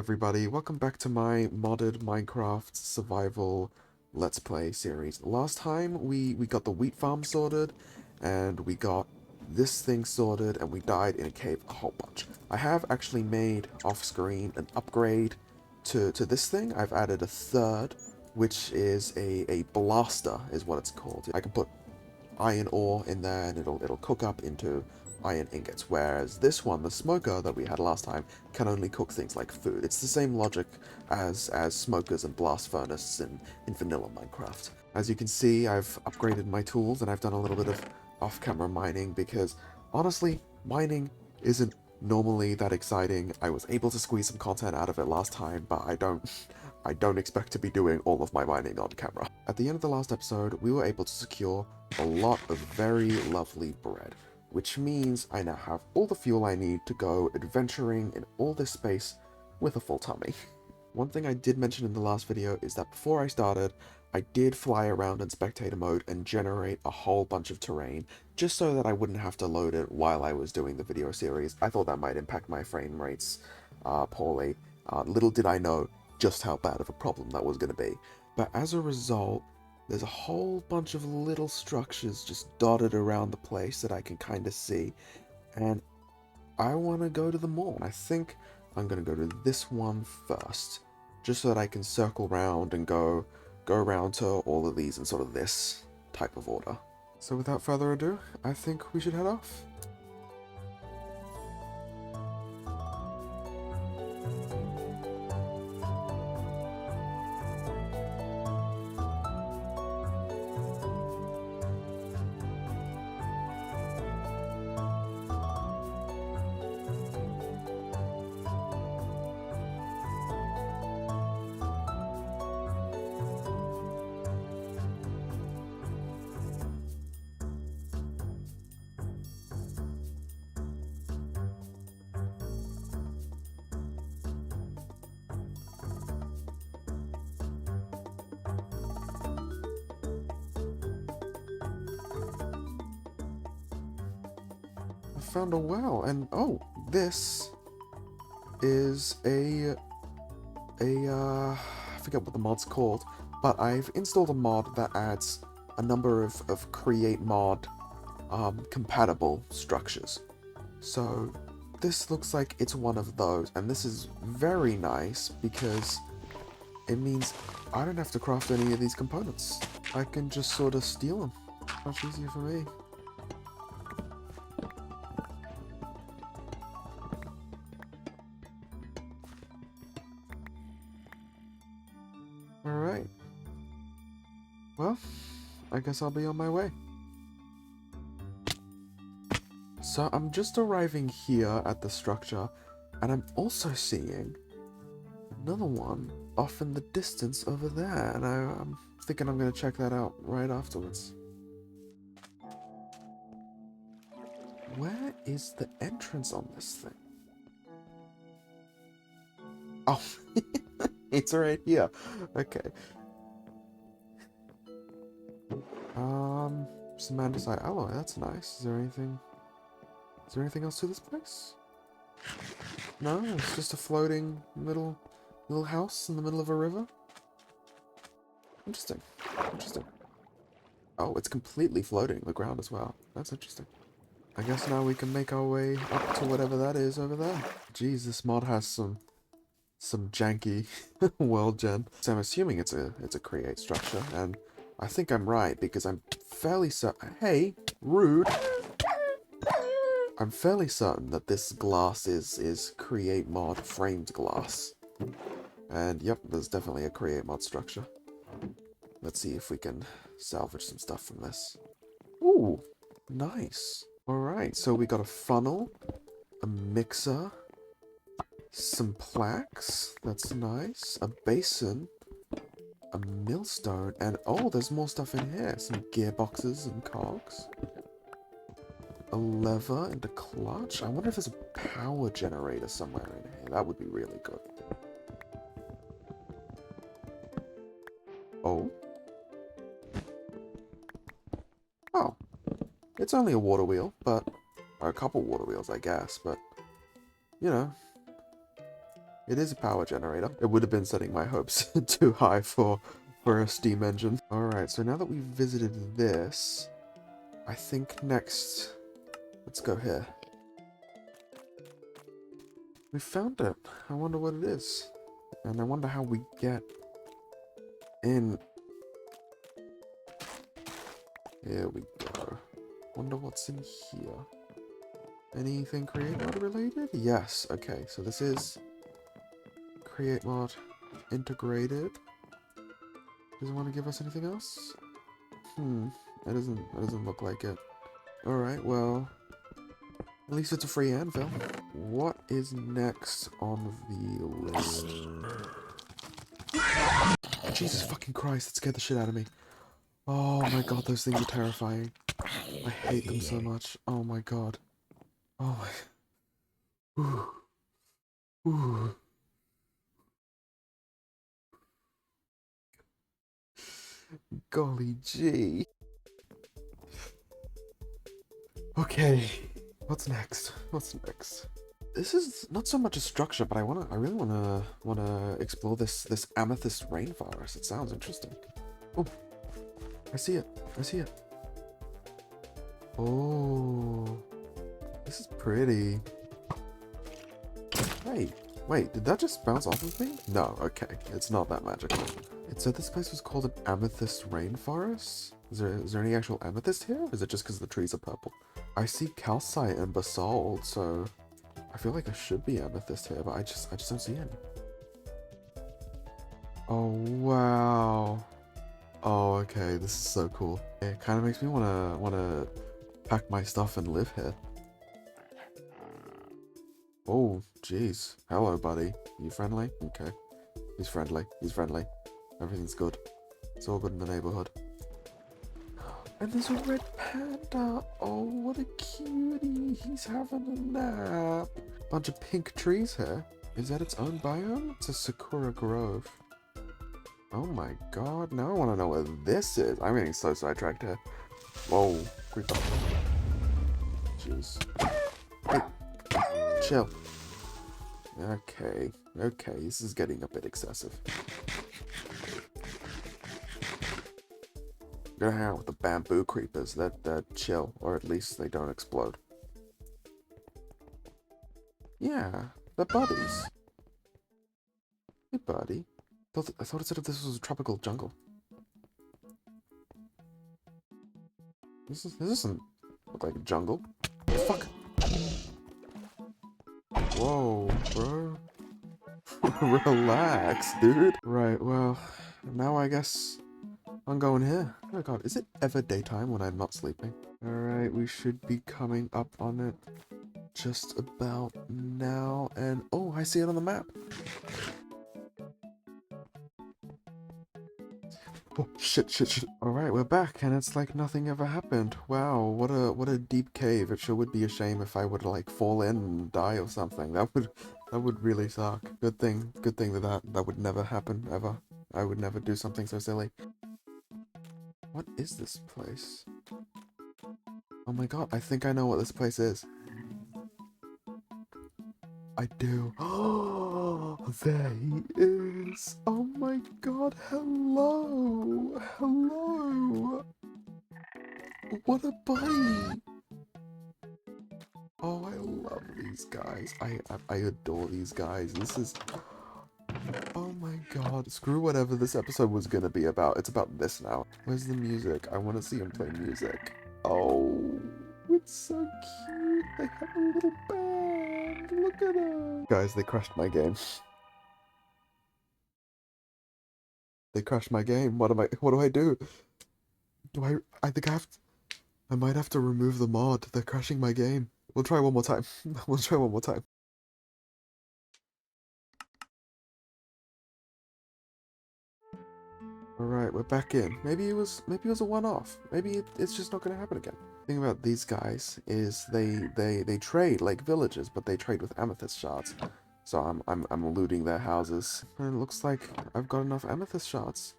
everybody, welcome back to my modded Minecraft survival Let's Play series. Last time we got the wheat farm sorted, and we got this thing sorted, and we died in a cave a whole bunch. I have actually made off-screen an upgrade to this thing. I've added a third, which is a blaster, is what it's called. I can put iron ore in there, and it'll cook up into iron ingots, whereas this one, the smoker that we had last time, can only cook things like food. It's the same logic as smokers and blast furnace in vanilla Minecraft. As you can see, I've upgraded my tools and I've done a little bit of off-camera mining because, honestly, mining isn't normally that exciting. I was able to squeeze some content out of it last time, but I don't expect to be doing all of my mining on camera. At the end of the last episode, we were able to secure a lot of very lovely bread, which means I now have all the fuel I need to go adventuring in all this space with a full tummy. One thing I did mention in the last video is that before I started, I did fly around in spectator mode and generate a whole bunch of terrain, just so that I wouldn't have to load it while I was doing the video series. I thought that might impact my frame rates poorly. Little did I know just how bad of a problem that was going to be. But as a result, there's a whole bunch of little structures just dotted around the place that I can kind of see, and I want to go to them all. I think I'm going to go to this one first, just so that I can circle around and go around to all of these in sort of this type of order. So without further ado, I think we should head off. I found a well, and oh, this is I forget what the mod's called, but I've installed a mod that adds a number of create mod compatible structures. So this looks like it's one of those, and this is very nice because it means I don't have to craft any of these components. I can just sort of steal them. Much easier for me. Alright. Well, I guess I'll be on my way. So I'm just arriving here at the structure, and I'm also seeing another one off in the distance over there, and I'm thinking I'm going to check that out right afterwards. Where is the entrance on this thing? Oh, it's right here. Okay. Some andesite alloy, that's nice. Is there anything else to this place? No, it's just a floating little house in the middle of a river. Interesting. Interesting. Oh, it's completely floating the ground as well. That's interesting. I guess now we can make our way up to whatever that is over there. Jeez, this mod has some janky world gen. So I'm assuming it's a create structure, and I think I'm right because I'm fairly certain. Hey, rude. I'm fairly certain that this glass is create mod framed glass. And yep, there's definitely a create mod structure. Let's see if we can salvage some stuff from this. Ooh, nice. Alright, so we got a funnel, a mixer, some plaques, that's nice, a basin, a millstone, and oh, there's more stuff in here. Some gearboxes and cogs. A lever and a clutch. I wonder if there's a power generator somewhere in here. That would be really good. Oh. Oh. It's only a water wheel, but... or a couple water wheels, I guess, but... you know. It is a power generator. It would have been setting my hopes too high for a steam engine. Alright, so now that we've visited this, I think next, let's go here. We found it. I wonder what it is. And I wonder how we get in. Here we go. Wonder what's in here. Anything create mod related? Yes. Okay, so this is create mod integrated. Does it want to give us anything else? That doesn't look like it. Alright, well, at least it's a free anvil. What is next on the list? Jesus fucking Christ, that scared the shit out of me. Oh my god, those things are terrifying. I hate them so much. Oh my god. Oh my... Ooh. Ooh. Golly gee. Okay, what's next? What's next? This is not so much a structure, but I really wanna explore this amethyst rainforest. It sounds interesting. Oh, I see it. I see it. Oh, this is pretty. Hey, wait, did that just bounce off of me? No, okay, it's not that magical. It said this place was called an amethyst rainforest. Is there any actual amethyst here? Or is it just because the trees are purple? I see calcite and basalt, so I feel like there should be amethyst here, but I just don't see any. Oh wow. Oh okay, this is so cool. It kind of makes me wanna pack my stuff and live here. Oh jeez. Hello buddy. You friendly? Okay. He's friendly. He's friendly. Everything's good. It's all good in the neighborhood. And there's a red panda. Oh, what a cutie. He's having a nap. Bunch of pink trees here. Is that its own biome? It's a Sakura Grove. Oh my god. Now I want to know what this is. I'm getting so sidetracked here. Whoa. Creep up. Jeez. Hey. Chill. Okay. Okay. This is getting a bit excessive. Gonna hang out with the bamboo creepers. They're chill, or at least they don't explode. Yeah, they're buddies. Hey, buddy. I thought it said this was a tropical jungle. This doesn't look like a jungle. What the fuck? Whoa, bro. Relax, dude. Right, well, now I guess I'm going here. Oh my god, is it ever daytime when I'm not sleeping? Alright, we should be coming up on it just about now, and oh, I see it on the map. Oh, shit. Alright, we're back, and it's like nothing ever happened. Wow, what a deep cave. It sure would be a shame if I would, like, fall in and die or something. That would really suck. Good thing that would never happen, ever. I would never do something so silly. What is this place? Oh my god, I think I know what this place is. I do. Oh, there he is. Oh my god, hello. Hello. What a buddy. Oh, I love these guys. I adore these guys. This is... Oh my god. Screw whatever this episode was gonna be about. It's about this now. Where's the music? I want to see him play music. Oh, it's so cute. They have a little band. Look at them. Guys, they crashed my game. They crashed my game. What do I do? I think I might have to remove the mod. They're crashing my game. We'll try one more time. We'll try one more time. Alright, we're back in. Maybe it was a one-off. Maybe it's just not gonna happen again. The thing about these guys is they trade like villagers, but they trade with amethyst shards. So I'm looting their houses. And it looks like I've got enough amethyst shards.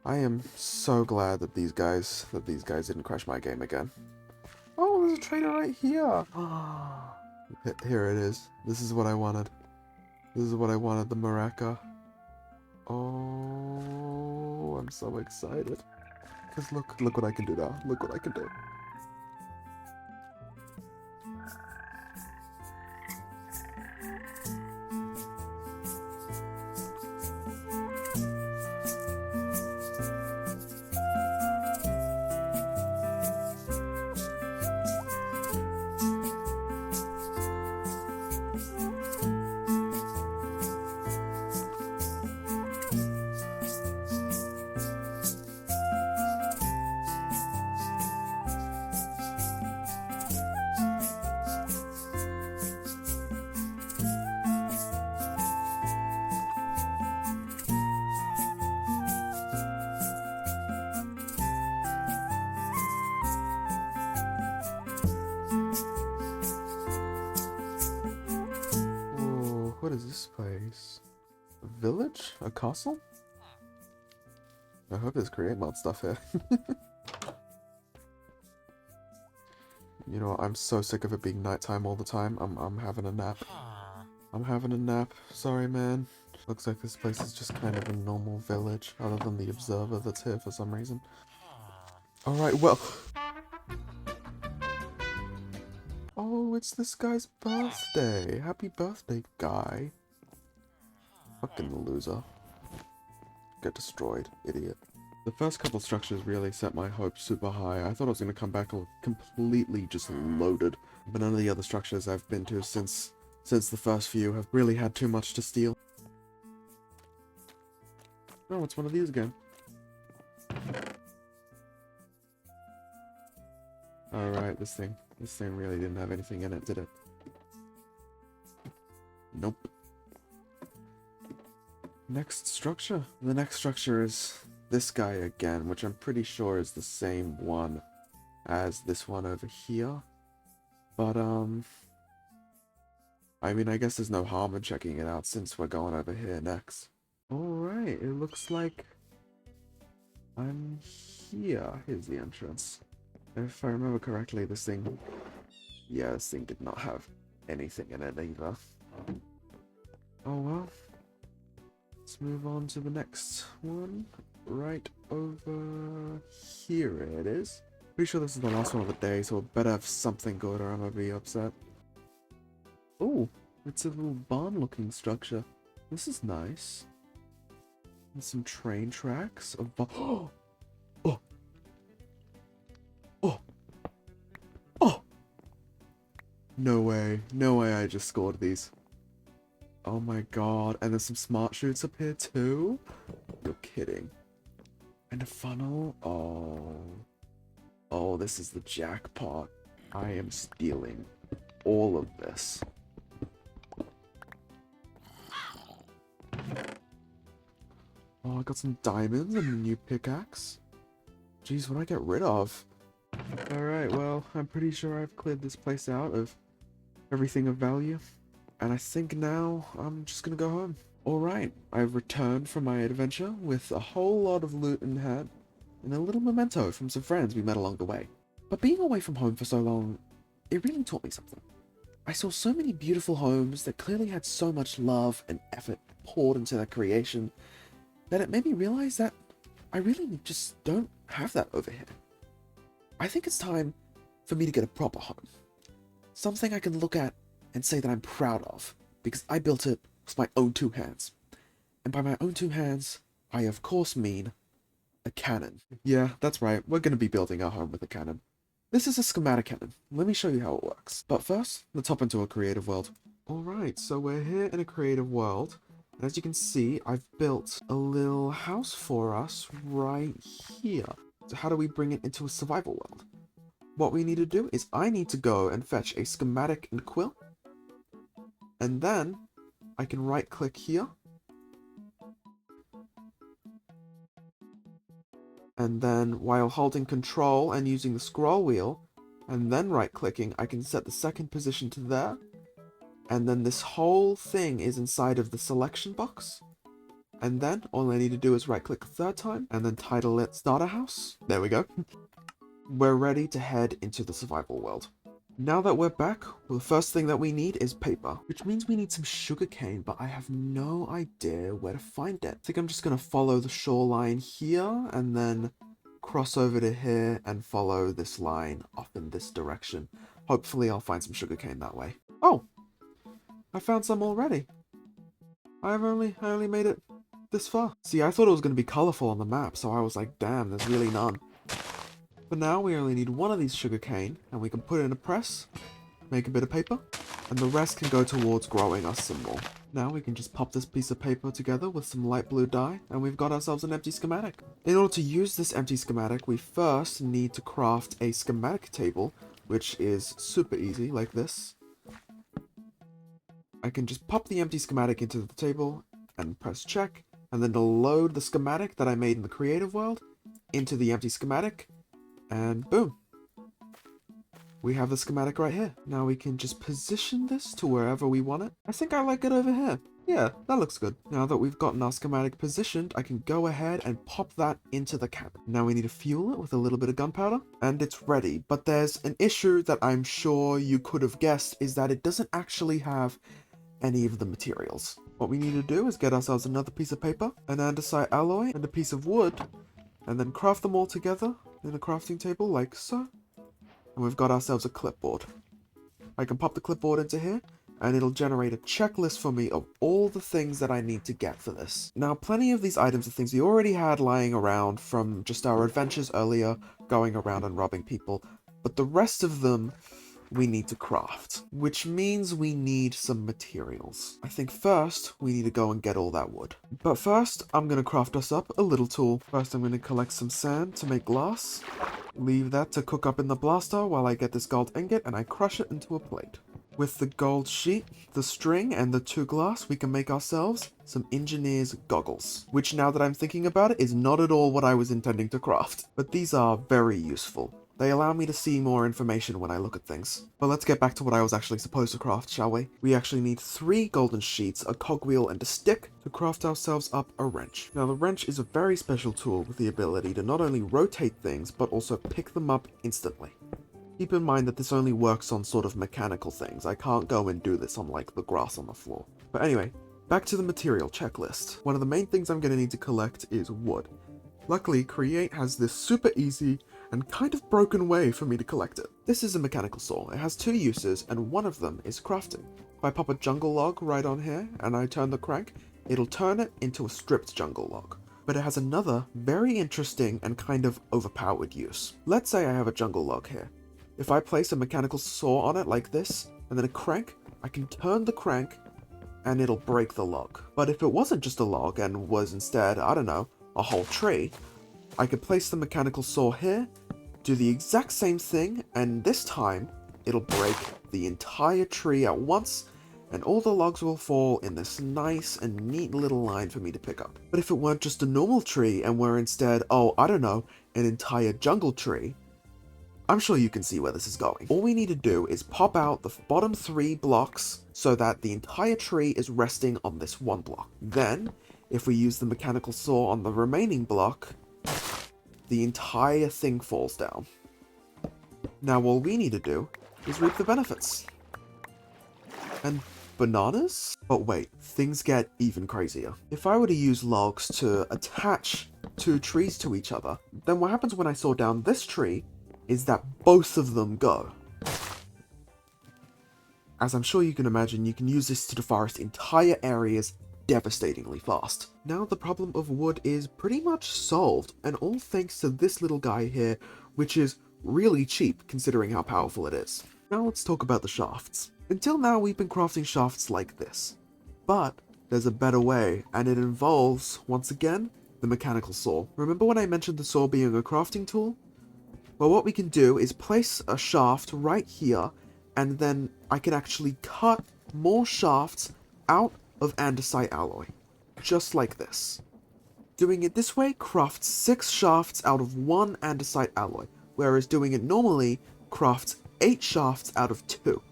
I am so glad that these guys didn't crash my game again. Oh, there's a trader right here. Here it is. This is what I wanted. This is what I wanted, the maraca. Oh, I'm so excited. Because look what I can do now. Look what I can do. Oh, what is this place? A village? A castle? I hope there's create mod stuff here. You know, I'm so sick of it being nighttime all the time. I'm having a nap. I'm having a nap. Sorry, man. Looks like this place is just kind of a normal village, other than the observer that's here for some reason. Alright, well... Oh, it's this guy's birthday. Happy birthday, guy. Fucking loser. Get destroyed, idiot. The first couple structures really set my hopes super high. I thought I was going to come back completely just loaded. But none of the other structures I've been to since the first few have really had too much to steal. Oh, it's one of these again. Alright, this thing really didn't have anything in it, did it? Nope. Next structure. The next structure is this guy again, which I'm pretty sure is the same one as this one over here. But, I mean, I guess there's no harm in checking it out since we're going over here next. Alright, it looks like I'm here. Here's the entrance. If I remember correctly, this thing... Yeah, this thing did not have anything in it either. Oh well. Let's move on to the next one. Right over here it is. Pretty sure this is the last one of the day, so it better have something good or I'm gonna be upset. Oh, it's a little barn-looking structure. This is nice. And some train tracks. Oh! Oh! Oh! Oh! No way. No way I just scored these. Oh my god. And there's some smart chutes up here too? You're kidding. And a funnel? Oh. Oh, this is the jackpot. I am stealing all of this. Oh, I got some diamonds and a new pickaxe. Jeez, what do I get rid of? Alright, well, I'm pretty sure I've cleared this place out of everything of value. And I think now I'm just gonna go home. Alright, I've returned from my adventure with a whole lot of loot in hand and a little memento from some friends we met along the way. But being away from home for so long, it really taught me something. I saw so many beautiful homes that clearly had so much love and effort poured into their creation that it made me realize that I really just don't have that over here. I think it's time for me to get a proper home. Something I can look at and say that I'm proud of, because I built it with my own two hands. And by my own two hands, I of course mean a cannon. Yeah, that's right, we're going to be building our home with a cannon. This is a schematic cannon. Let me show you how it works. But first, let's hop into a creative world. Alright, so we're here in a creative world. And as you can see, I've built a little house for us right here. So how do we bring it into a survival world? What we need to do is I need to go and fetch a schematic and quill. And then I can right click here. And then while holding control and using the scroll wheel, and then right clicking, I can set the second position to there. And then this whole thing is inside of the selection box. And then all I need to do is right click a third time and then title it Starter House. There we go. We're ready to head into the survival world. Now that we're back, well, the first thing that we need is paper, which means we need some sugarcane, but I have no idea where to find it. I think I'm just going to follow the shoreline here and then cross over to here and follow this line off in this direction. Hopefully I'll find some sugarcane that way. Oh, I found some already. I only made it this far. See, I thought it was going to be colorful on the map, so I was like, damn, there's really none. But now we only need one of these sugarcane, and we can put it in a press, make a bit of paper, and the rest can go towards growing us some more. Now we can just pop this piece of paper together with some light blue dye, and we've got ourselves an empty schematic. In order to use this empty schematic, we first need to craft a schematic table, which is super easy, like this. I can just pop the empty schematic into the table, and press check, and then it'll load the schematic that I made in the creative world into the empty schematic, and boom. We have the schematic right here. Now we can just position this to wherever we want it. I think I like it over here. Yeah, that looks good. Now that we've gotten our schematic positioned, I can go ahead and pop that into the cabin. Now we need to fuel it with a little bit of gunpowder, and it's ready. But there's an issue that I'm sure you could have guessed, is that it doesn't actually have any of the materials. What we need to do is get ourselves another piece of paper, an andesite alloy, and a piece of wood, and then craft them all together in a crafting table like so. And we've got ourselves a clipboard. I can pop the clipboard into here, and it'll generate a checklist for me of all the things that I need to get for this. Now, plenty of these items are things we already had lying around from just our adventures earlier, going around and robbing people, but the rest of them we need to craft, which means we need some materials. I think first we need to go and get all that wood. But first, I'm going to craft us up a little tool. First, I'm going to collect some sand to make glass. Leave that to cook up in the blaster while I get this gold ingot and I crush it into a plate. With the gold sheet, the string, and the 2 glass, we can make ourselves some engineer's goggles, which now that I'm thinking about it is not at all what I was intending to craft. But these are very useful. They allow me to see more information when I look at things. But let's get back to what I was actually supposed to craft, shall we? We actually need 3 golden sheets, a cogwheel, and a stick to craft ourselves up a wrench. Now the wrench is a very special tool with the ability to not only rotate things, but also pick them up instantly. Keep in mind that this only works on sort of mechanical things. I can't go and do this on like the grass on the floor. But anyway, back to the material checklist. One of the main things I'm going to need to collect is wood. Luckily, Create has this super easy and kind of broken way for me to collect it. This is a mechanical saw. It has 2 uses, and one of them is crafting. If I pop a jungle log right on here, and I turn the crank, it'll turn it into a stripped jungle log. But it has another very interesting and kind of overpowered use. Let's say I have a jungle log here. If I place a mechanical saw on it like this, and then a crank, I can turn the crank, and it'll break the log. But if it wasn't just a log, and was instead, I don't know, a whole tree, I could place the mechanical saw here, do the exact same thing, and this time, it'll break the entire tree at once, and all the logs will fall in this nice and neat little line for me to pick up. But if it weren't just a normal tree, and were instead, oh, I don't know, an entire jungle tree, I'm sure you can see where this is going. All we need to do is pop out the bottom 3 blocks so that the entire tree is resting on this one block. Then, if we use the mechanical saw on the remaining block, the entire thing falls down. Now all we need to do is reap the benefits. And bananas? But wait, things get even crazier. If I were to use logs to attach 2 trees to each other, then what happens when I saw down this tree is that both of them go. As I'm sure you can imagine, you can use this to deforest entire areas devastatingly fast. Now the problem of wood is pretty much solved, and all thanks to this little guy here, which is really cheap considering how powerful it is. Now let's talk about the shafts. Until now we've been crafting shafts like this, but there's a better way, and it involves, once again, the mechanical saw. Remember when I mentioned the saw being a crafting tool? Well, what we can do is place a shaft right here, and then I can actually cut more shafts out of andesite alloy, just like this. Doing it this way crafts 6 shafts out of 1 andesite alloy, whereas doing it normally crafts 8 shafts out of 2.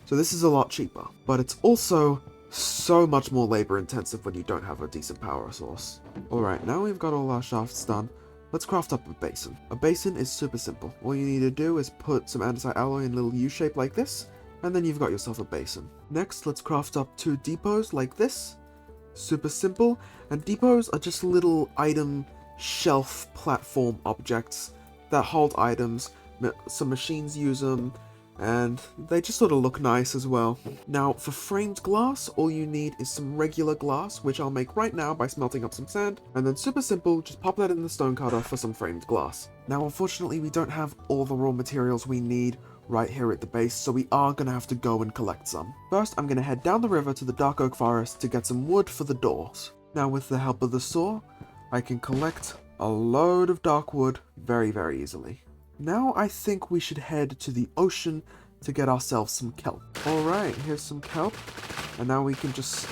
So this is a lot cheaper, but it's also so much more labor intensive when you don't have a decent power source. Alright, now we've got all our shafts done, let's craft up a basin. A basin is super simple. All you need to do is put some andesite alloy in a little U shape like this, and then you've got yourself a basin. Next, let's craft up 2 depots like this. Super simple, and depots are just little item shelf platform objects that hold items. Some machines use them, and they just sort of look nice as well. Now, for framed glass, all you need is some regular glass, which I'll make right now by smelting up some sand, and then super simple, just pop that in the stone cutter for some framed glass. Now, unfortunately, we don't have all the raw materials we need right here at the base, so we are going to have to go and collect some. First, I'm going to head down the river to the dark oak forest to get some wood for the doors. Now, with the help of the saw, I can collect a load of dark wood very, very easily. Now I think we should head to the ocean to get ourselves some kelp. Alright, here's some kelp, and now we can just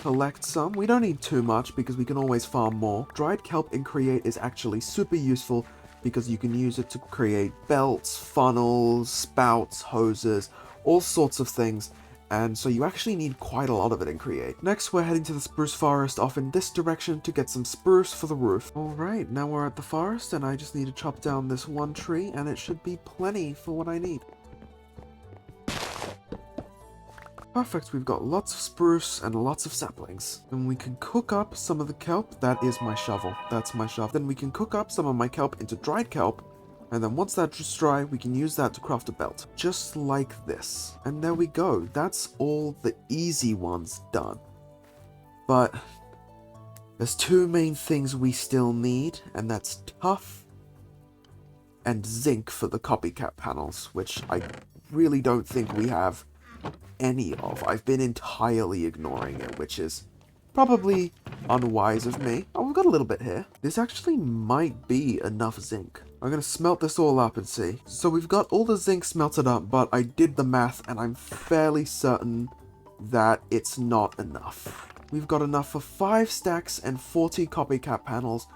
collect some. We don't need too much because we can always farm more. Dried kelp in Create is actually super useful because you can use it to create belts, funnels, spouts, hoses, all sorts of things, and so you actually need quite a lot of it in Create. Next, we're heading to the spruce forest off in this direction to get some spruce for the roof. Alright, now we're at the forest, and I just need to chop down this one tree, and it should be plenty for what I need. Perfect, we've got lots of spruce and lots of saplings. And we can cook up some of the kelp. That is my shovel. That's my shovel. Then we can cook up some of my kelp into dried kelp, and then once that's dry, we can use that to craft a belt. Just like this. And there we go. That's all the easy ones done. But there's 2 main things we still need, and that's tuff and zinc for the copycat panels, which I really don't think we have any of. I've been entirely ignoring it, which is probably unwise of me. Oh, we've got a little bit here. This actually might be enough zinc. I'm gonna smelt this all up and see. So we've got all the zinc smelted up, but I did the math and I'm fairly certain that it's not enough. We've got enough for 5 stacks and 40 copycat panels,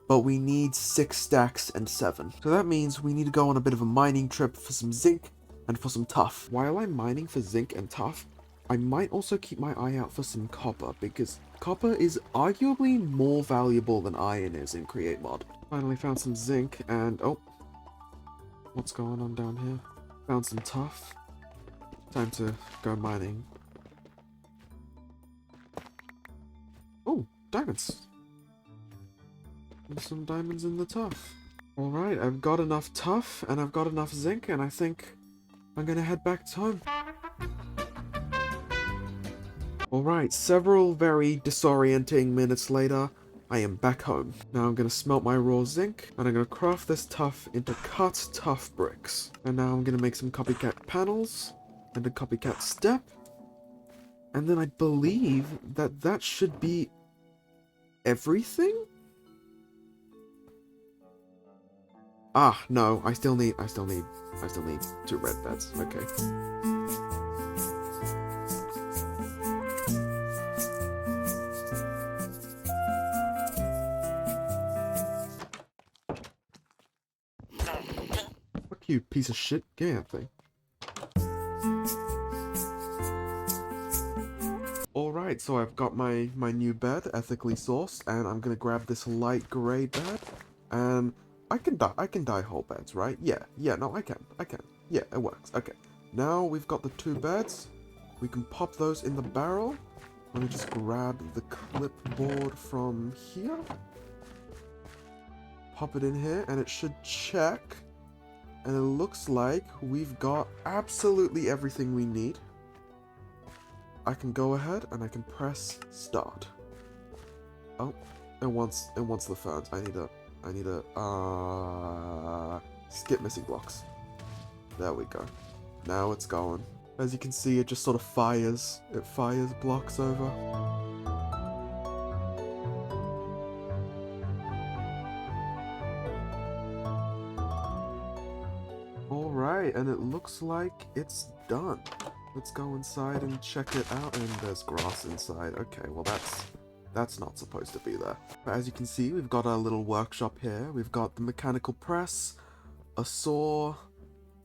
but we need 6 stacks and 7. So that means we need to go on a bit of a mining trip for some zinc and for some tuff. While I'm mining for zinc and tuff, I might also keep my eye out for some copper, because copper is arguably more valuable than iron is in Create Mod. Finally found some zinc, and oh, what's going on down here? Found some tuff. Time to go mining. Oh, diamonds. There's some diamonds in the tuff. Alright, I've got enough tuff, and I've got enough zinc, and I think I'm gonna head back to home. Alright, several very disorienting minutes later, I am back home. Now I'm gonna smelt my raw zinc, and I'm gonna craft this tuff into cut tuff bricks. And now I'm gonna make some copycat panels, and a copycat step. And then I believe that that should be everything? Ah, no, I still need 2 red beds, okay. Fuck you, piece of shit. Get out thing. Alright, so I've got my new bed, ethically sourced, and I'm gonna grab this light grey bed, and I can dye whole beds, right? Yeah, no, I can. Yeah, it works. Okay. Now we've got the 2 beds. We can pop those in the barrel. Let me just grab the clipboard from here. Pop it in here, and it should check. And it looks like we've got absolutely everything we need. I can go ahead and I can press start. Oh, it wants the ferns. I need a skip missing blocks. There we go. Now it's going. As you can see, it just sort of fires. It fires blocks over. Alright, and it looks like it's done. Let's go inside and check it out. And there's grass inside. Okay, well that's not supposed to be there. But as you can see, we've got our little workshop here. We've got the mechanical press, a saw,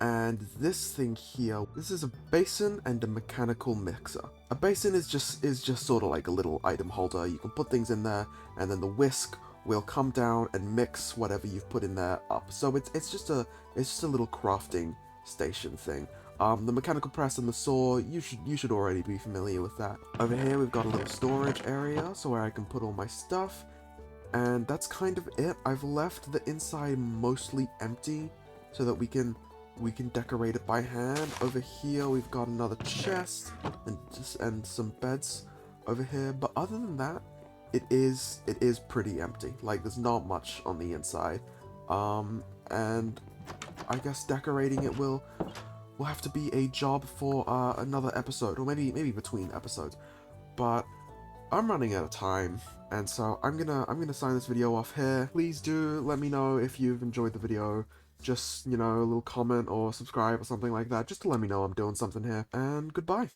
and this thing here. This is a basin and a mechanical mixer. A basin is just sort of like a little item holder. You can put things in there, and then the whisk will come down and mix whatever you've put in there up. So it's just a little crafting station thing. The mechanical press and the saw, you should already be familiar with that. Over here we've got a little storage area, so where I can put all my stuff, and that's kind of it. I've left the inside mostly empty so that we can decorate it by hand. Over here we've got another chest and some beds over here, but other than that, it is pretty empty. Like, there's not much on the inside, and I guess decorating it will have to be a job for another episode, or maybe between episodes. But I'm running out of time, and so I'm gonna sign this video off here. Please do let me know if you've enjoyed the video. Just, a little comment or subscribe or something like that, just to let me know I'm doing something here. And goodbye.